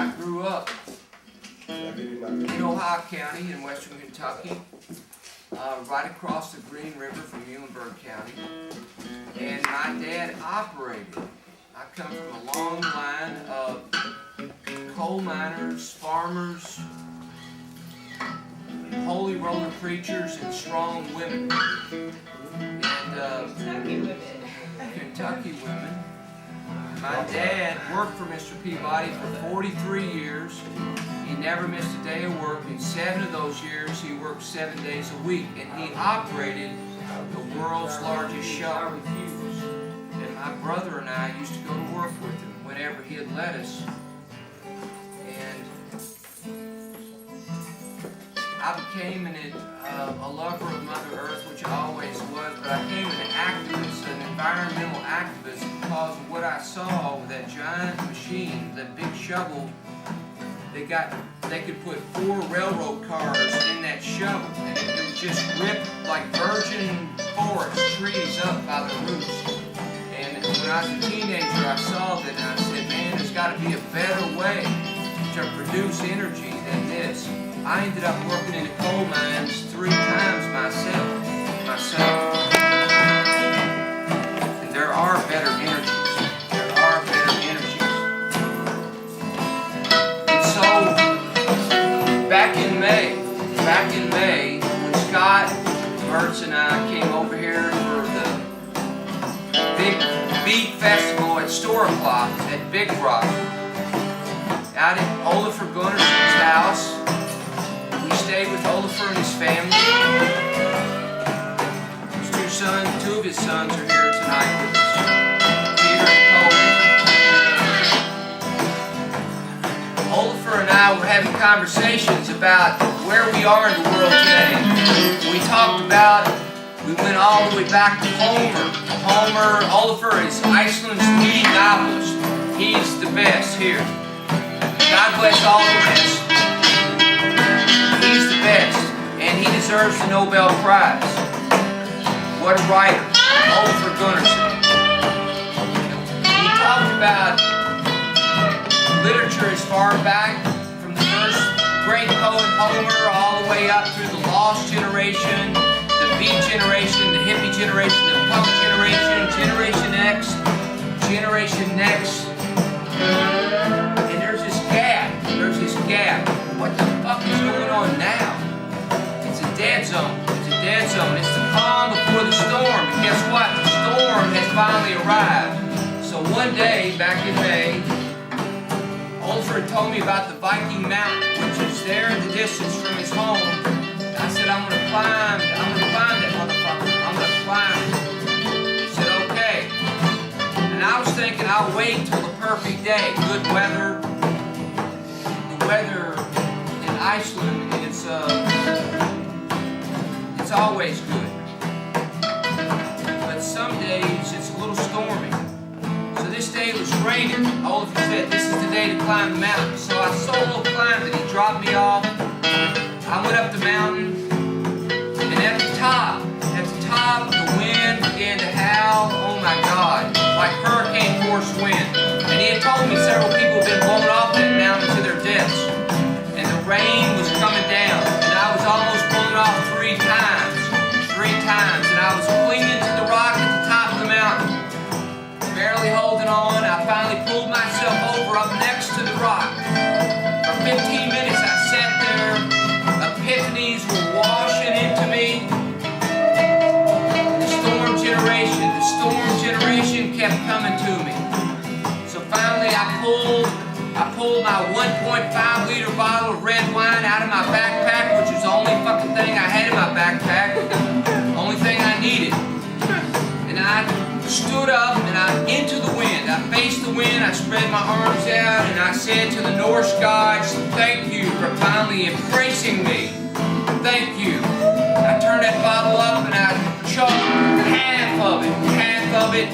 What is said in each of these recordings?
I grew up in Ohio County in western Kentucky, right across the Green River from Muhlenberg County. And my dad operated. I come from a long line of coal miners, farmers, holy roller preachers, and strong women. And Kentucky women. My dad worked for Mr. Peabody for 43 years. He never missed a day of work. In 7 of those years, he worked 7 days a week. And he operated the world's largest show. And my brother and I used to go to work with him whenever he had let us. And I became a lover of Mother Earth, which I always was, but I became an activist, an environmental activist, because of what I saw with that giant machine, that big shovel. They could put 4 railroad cars in that shovel, and it would just rip like virgin forest trees up by the roots. And when I was a teenager, I saw that, and I said, man, there's got to be a better way to produce energy than this. I ended up working in the coal mines 3 times myself. And there are better energies. And so, back in May, when Scott, Mertz, and I came over here for the big beat festival at Store O'Clock at Big Rock, out at Oliver Gunnarson's house. We stayed with Oliver and his family. His 2 of his sons are here tonight with us, Peter and Cole. Oliver and I were having conversations about where we are in the world today. We talked about, we went all the way back to Homer. Oliver is Iceland's leading novelist. He's the best here. God bless all the rest. He's the best, and he deserves the Nobel Prize. What a writer, Oliver Gunnarsson. He talked about literature as far back from the first great poet Homer all the way up through the Lost generation, the Beat generation, the Hippie generation, the Punk generation, Generation X, Generation Next. And there's this gap. What the fuck is going on now? It's a dead zone. It's the calm before the storm. And guess what? The storm has finally arrived. So one day, back in May, Oliver told me about the Viking Mountain, which is there in the distance from his home. And I said, I'm gonna climb that motherfucker. I'm gonna climb it. He said, okay. And I was thinking I'll wait till the perfect day. Good weather. The weather in Iceland is it's always good. But some days it's a little stormy. So this day it was raining. Oliver said, this is the day to climb the mountain. So I solo climbed it. He dropped me off. I went up the mountain. And at the top, the wind began to howl. Oh my God, like hurricane force wind. And he had told me several people had been blown off that mountain to their deaths. And the rain was coming down. And I was almost blown off 3 times. And I was clinging to the rock at the top of the mountain. Barely holding on, I finally pulled myself over up next to the rock. For 15 minutes I sat there. Epiphanies were washing into me. The storm generation kept coming to me. So finally I pulled my 1.5 liter bottle of red wine out of my backpack, which was the only fucking thing I had in my backpack. Only thing I needed. And I stood up and I into the wind. I faced the wind, I spread my arms out, and I said to the Norse gods, thank you for finally embracing me. Thank you. I turned that bottle up and I chugged half of it,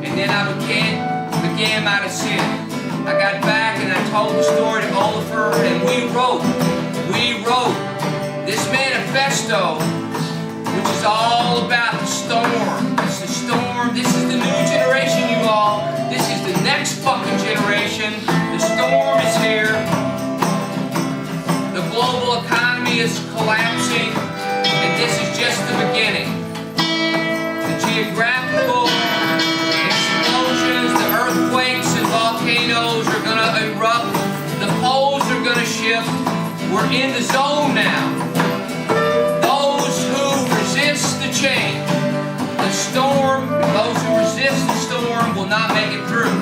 and then I began my descent. I got back and I told the story to Oliver, and we wrote this manifesto, which is all about the storm. It's the storm. This is the new generation, you all. This is the next fucking generation. The storm is here. collapsing, and this is just the beginning. The geographical explosions, the earthquakes and volcanoes are going to erupt. The poles are going to shift. We're in the zone now. Those who resist the change, the storm, those who resist the storm will not make it through.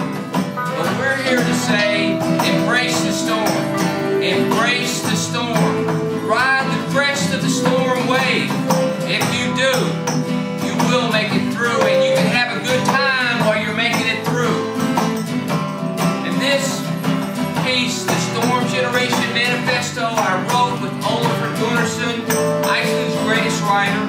But we're here to say, embrace the storm. Embrace the storm. Ride the crest of the storm wave. If you do, you will make it through, and you can have a good time while you're making it through. And this piece, the Storm Generation Manifesto, I wrote with Ólafur Gunnarsson, Iceland's greatest writer.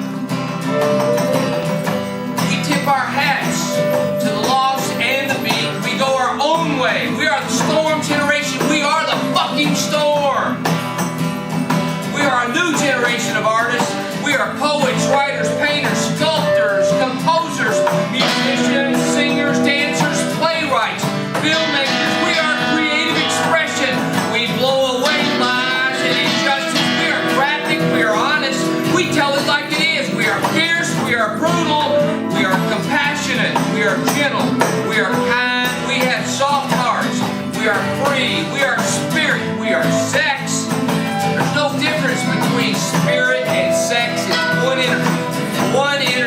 We tip our hats to the lost and the meek. We go our own way. We are the Storm Generation. We are the fucking storm. We are a new generation of artists. We are poets, writers, painters, sculptors, composers, musicians, singers, dancers, playwrights, filmmakers. We are creative expression. We blow away lies and injustice. We are graphic. We are honest. We tell it like it is. We are fierce. We are brutal. We are compassionate. We are gentle. We are kind. We have soft hearts. We are free. We are spirit. We are sex. There's no difference between spirit and sex. It's one energy. One energy.